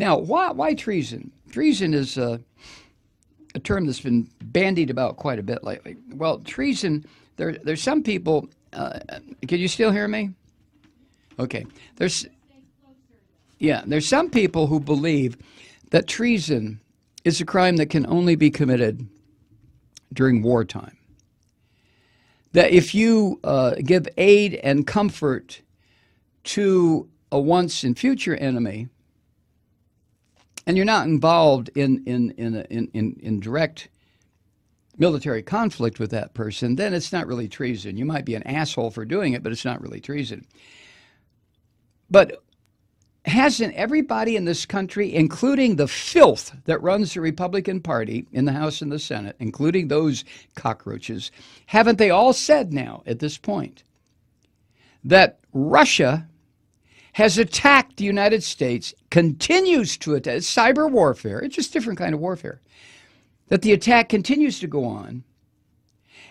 Now, why treason? Treason is a term that's been bandied about quite a bit lately. Well, treason, there's some people, can you still hear me? Okay. There's some people who believe that treason is a crime that can only be committed during wartime. That if you give aid and comfort to a once and future enemy, and you're not involved in direct military conflict with that person, then it's not really treason. You might be an asshole for doing it, but it's not really treason. But hasn't everybody in this country, including the filth that runs the Republican Party in the House and the Senate, including those cockroaches, haven't they all said now at this point that Russia has attacked the United States, continues to attack? It's cyber warfare. It's just a different kind of warfare. That the attack continues to go on.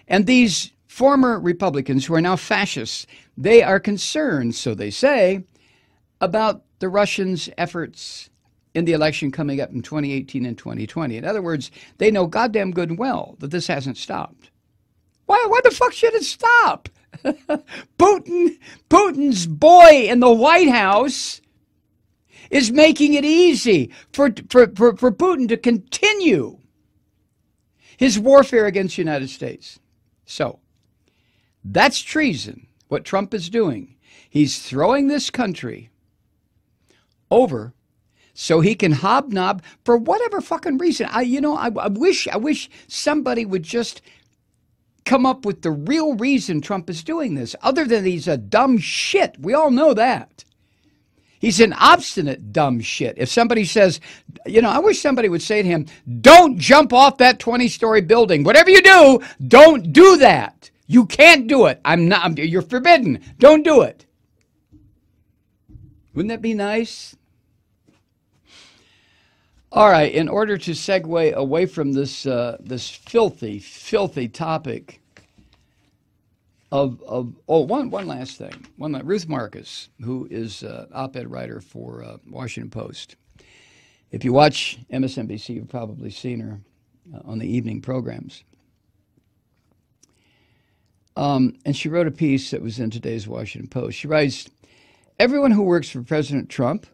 And these former Republicans who are now fascists, they are concerned, so they say, about the Russians' efforts in the election coming up in 2018 and 2020. In other words, they know goddamn good and well that this hasn't stopped. Why the fuck should it stop? Putin's boy in the White House is making it easy for Putin to continue his warfare against the United States. So, that's treason, what Trump is doing. He's throwing this country over so he can hobnob for whatever fucking reason. I wish somebody would just come up with the real reason Trump is doing this, other than he's a dumb shit. We all know that. He's an obstinate dumb shit. If somebody says, I wish somebody would say to him, don't jump off that 20-story building. Whatever you do, don't do that. You can't do it. You're forbidden. Don't do it. Wouldn't that be nice? All right, in order to segue away from this filthy topic one last thing. Ruth Marcus, who is an op-ed writer for Washington Post. If you watch MSNBC, you've probably seen her on the evening programs. And she wrote a piece that was in today's Washington Post. She writes, everyone who works for President Trump,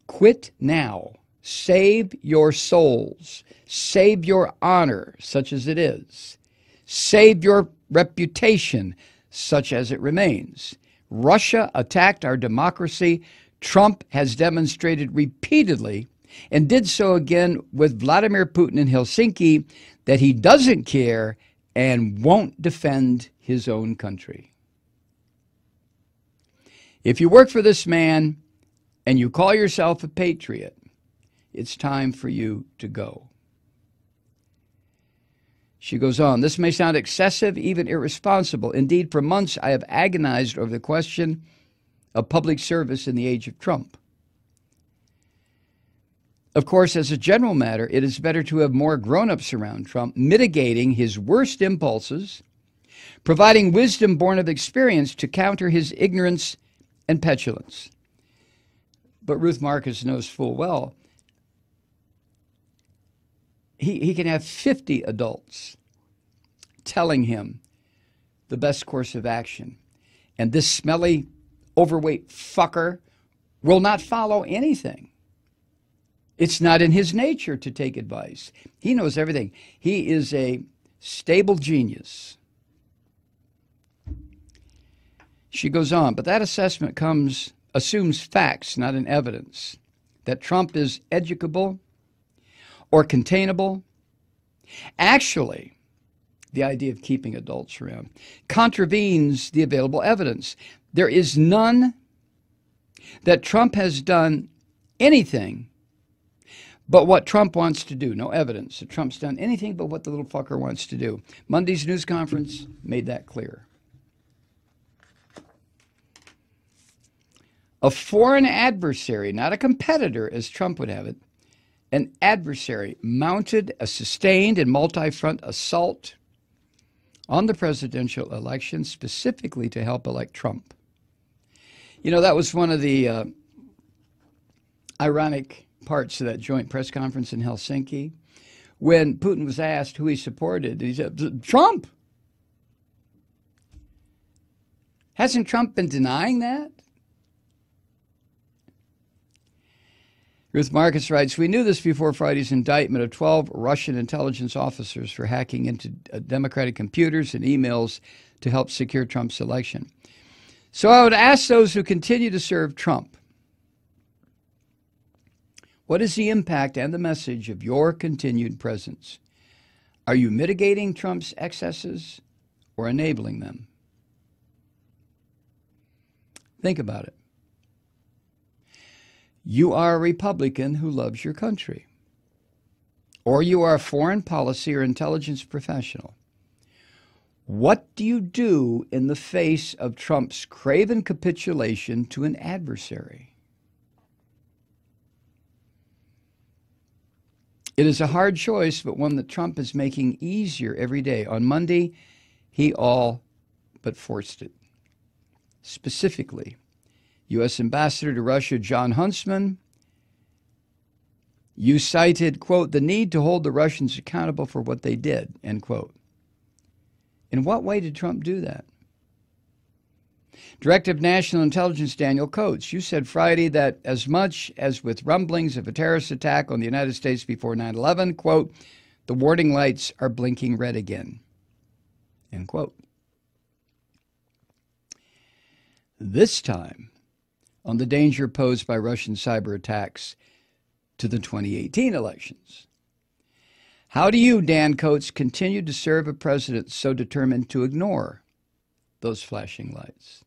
quit now. Save your souls. Save your honor, such as it is. Save your reputation, such as it remains. Russia attacked our democracy. Trump has demonstrated repeatedly, and did so again with Vladimir Putin in Helsinki, that he doesn't care and won't defend his own country. If you work for this man and you call yourself a patriot, it's time for you to go. She goes on, this may sound excessive, even irresponsible. Indeed, for months I have agonized over the question of public service in the age of Trump. Of course, as a general matter, it is better to have more grown-ups around Trump, mitigating his worst impulses, providing wisdom born of experience to counter his ignorance and petulance. But Ruth Marcus knows full well he can have 50 adults telling him the best course of action. And this smelly, overweight fucker will not follow anything. It's not in his nature to take advice. He knows everything. He is a stable genius. She goes on, but that assessment assumes facts, not an evidence, that Trump is educable or containable. Actually, the idea of keeping adults around contravenes the available evidence. There is none that Trump has done anything but what Trump wants to do. No evidence that Trump's done anything but what the little fucker wants to do. Monday's news conference made that clear. A foreign adversary, not a competitor as Trump would have it, an adversary mounted a sustained and multi-front assault on the presidential election specifically to help elect Trump. You know, that was one of the ironic parts of that joint press conference in Helsinki. When Putin was asked who he supported, he said, Trump. Hasn't Trump been denying that? Ruth Marcus writes, we knew this before Friday's indictment of 12 Russian intelligence officers for hacking into Democratic computers and emails to help secure Trump's election. So I would ask those who continue to serve Trump, what is the impact and the message of your continued presence? Are you mitigating Trump's excesses or enabling them? Think about it. You are a Republican who loves your country, or you are a foreign policy or intelligence professional. What do you do in the face of Trump's craven capitulation to an adversary? It is a hard choice, but one that Trump is making easier every day. On Monday, he all but forced it. Specifically, U.S. Ambassador to Russia, John Huntsman, you cited, quote, the need to hold the Russians accountable for what they did, end quote. In what way did Trump do that? Director of National Intelligence Daniel Coates, you said Friday that as much as with rumblings of a terrorist attack on the United States before 9/11, quote, the warning lights are blinking red again, end quote. This time, on the danger posed by Russian cyber attacks to the 2018 elections. How do you, Dan Coates, continue to serve a president so determined to ignore those flashing lights?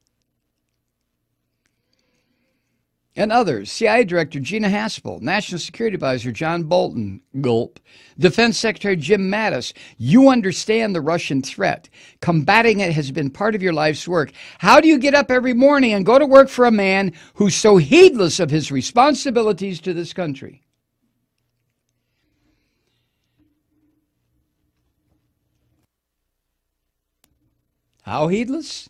And others, CIA Director Gina Haspel, National Security Advisor John Bolton, gulp, Defense Secretary Jim Mattis, you understand the Russian threat. Combating it has been part of your life's work. How do you get up every morning and go to work for a man who's so heedless of his responsibilities to this country? How heedless?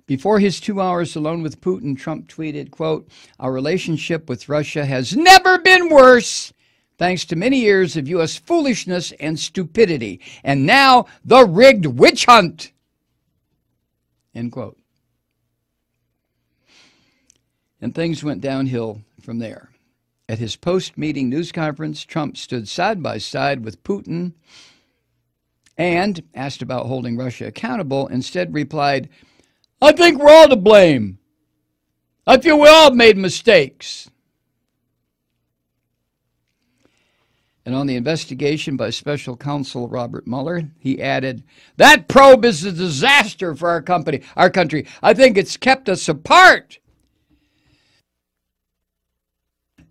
Before his 2 hours alone with Putin, Trump tweeted, quote, our relationship with Russia has never been worse, thanks to many years of U.S. foolishness and stupidity. And now the rigged witch hunt, end quote. And things went downhill from there. At his post-meeting news conference, Trump stood side by side with Putin and, asked about holding Russia accountable, instead replied, I think we're all to blame. I feel we all have made mistakes. And on the investigation by special counsel Robert Mueller, he added, that probe is a disaster for our country. I think it's kept us apart.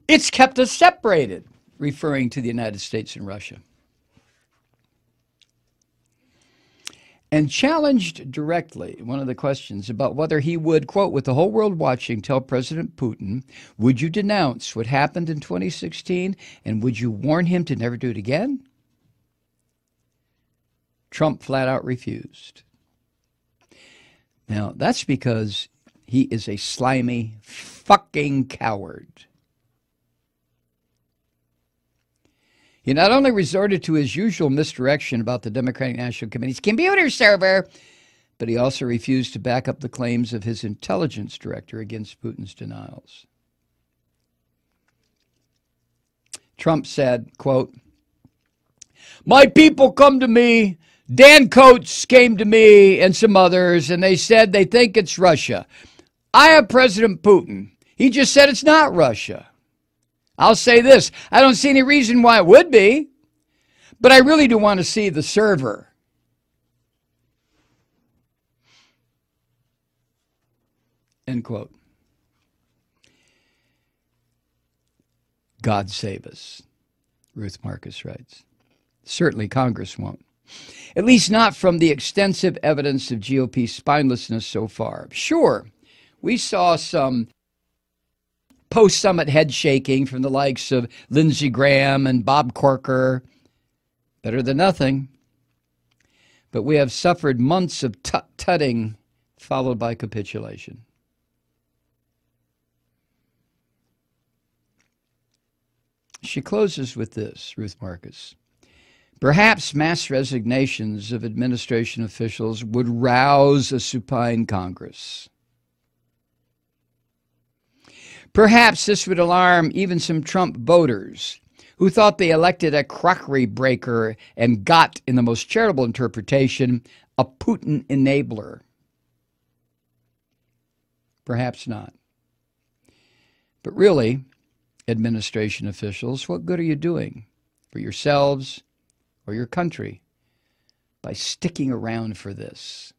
It's kept us separated, referring to the United States and Russia. And challenged directly one of the questions about whether he would, quote, with the whole world watching, tell President Putin, would you denounce what happened in 2016 and would you warn him to never do it again? Trump flat out refused. Now, that's because he is a slimy fucking coward. He not only resorted to his usual misdirection about the Democratic National Committee's computer server, but he also refused to back up the claims of his intelligence director against Putin's denials. Trump said, quote, my people come to me, Dan Coates came to me and some others, and they said they think it's Russia. I have President Putin. He just said it's not Russia. I'll say this, I don't see any reason why it would be, but I really do want to see the server. End quote. God save us, Ruth Marcus writes. Certainly Congress won't. At least not from the extensive evidence of GOP spinelessness so far. Sure, we saw some post-summit head shaking from the likes of Lindsey Graham and Bob Corker. Better than nothing. But we have suffered months of tut-tutting followed by capitulation. She closes with this, Ruth Marcus. Perhaps mass resignations of administration officials would rouse a supine Congress. Perhaps this would alarm even some Trump voters who thought they elected a crockery breaker and got, in the most charitable interpretation, a Putin enabler. Perhaps not. But really, administration officials, what good are you doing for yourselves or your country by sticking around for this?